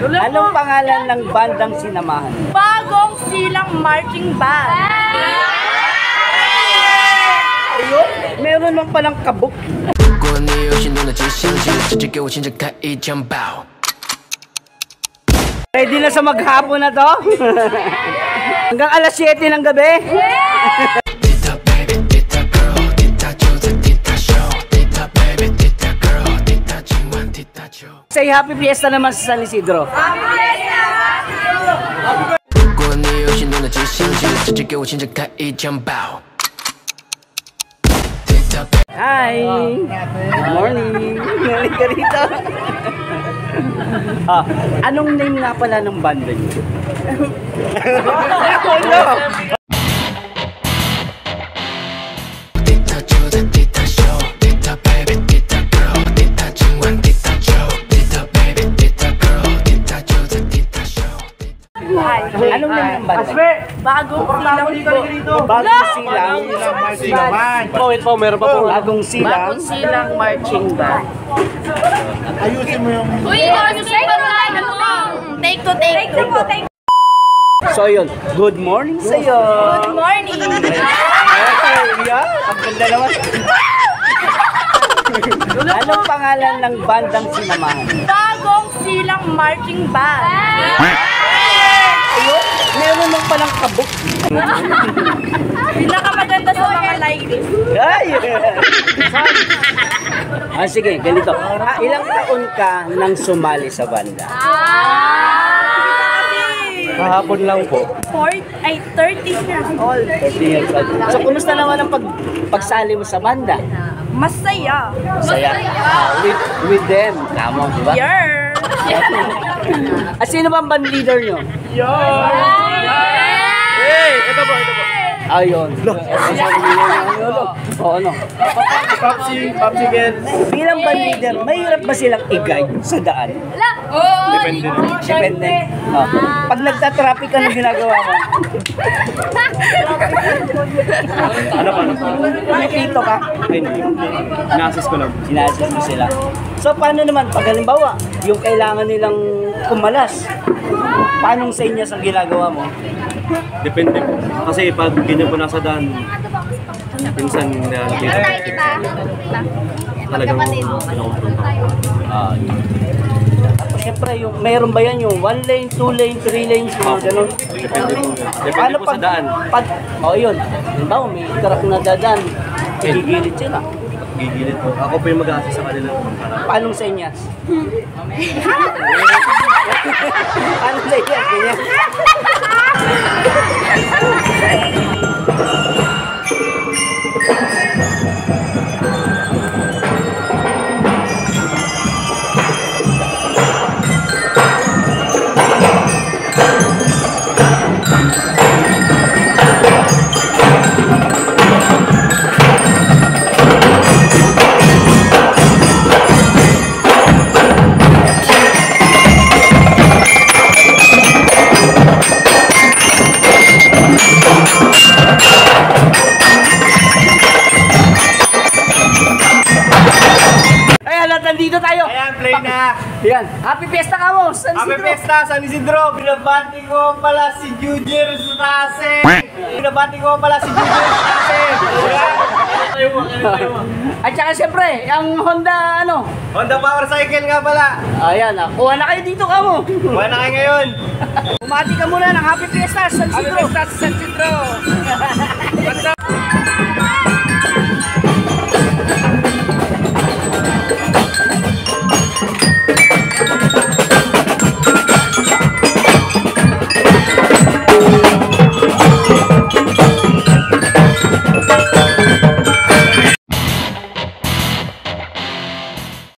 Anong pangalan ng bandang sinamahan? Bagong Silang Marching Band. Ayun, meron lang palang kabuk. Ready na sa maghapon na to? Hanggang alas 7 ng gabi? Say happy fiesta naman sa San Isidro. Happy Hi! Good morning! Ngayon ka rito. Anong name nga pala ng banda niyo? Anong name ng banda? Bagong Silang. Bagong Silang. Meron pa po. Bagong Silang. Bagong Silang Marching Band. Ayusin mo yung... Uy, take to take. So yun, good morning sa'yo. Good morning. Yeah, ang ganda naman. Anong pangalan ng bandang sinamahan? Bagong Silang Marching Band. Ayun, meron lang palang kabuk. Pinakamaganda sa mga lyrics. Ay! Sige, ganito. Ilang taon ka nang sumali sa banda? Kahapon lang po. 30 years old. 30 years old. So, kumusta naman ang pagsali mo sa banda? Masaya. Saya. With them. Tama, di ba? Yeah. Sino ba ang band leader nyo? Hey! Ito po. Ayun. Oo, ano? Popsi Girls. Bilang band leader, mahirap ba silang i-guide sa daan? Depende rin. Depende. Pag nagta-traffic ka, anong ginagawa mo? Ano pa? Nakikito ka? Hindi. Inassess ko lang. Sinasis mo sila. So, paano naman? Pag halimbawa, yung kailangan nilang kumalas, paanong senyas ang ginagawa mo? Depende po. Kasi pag ganyan po nasa daan, minsan talagang Tapos syempre, mayroon ba yan yung 1 lane, 2 lane, 3 lanes, mga ganun? Depende po. Depende po sa daan. Yun. Halimbawa, may truck na dadaan, gigilid sila. Gigilid po. Ako po yung mag-assist sa kanila. Paanong senyas? Paanong senyas? Ganyan. Nandito tayo. Ayan, play na. Ayan, happy fiesta ka mo, San Happy Isidro. Fiesta, San Isidro. Binabati ko pala si Jujer Sutase. Binabati ko pala si Jujer Sutase. At saka siyempre, ang Honda Honda Power Cycle nga pala. Ayan, kuha na kayo dito ka mo. Buwan na kayo ngayon. Bumati ka muna ng happy fiesta, San Happy Isidro. Fiesta, San Isidro.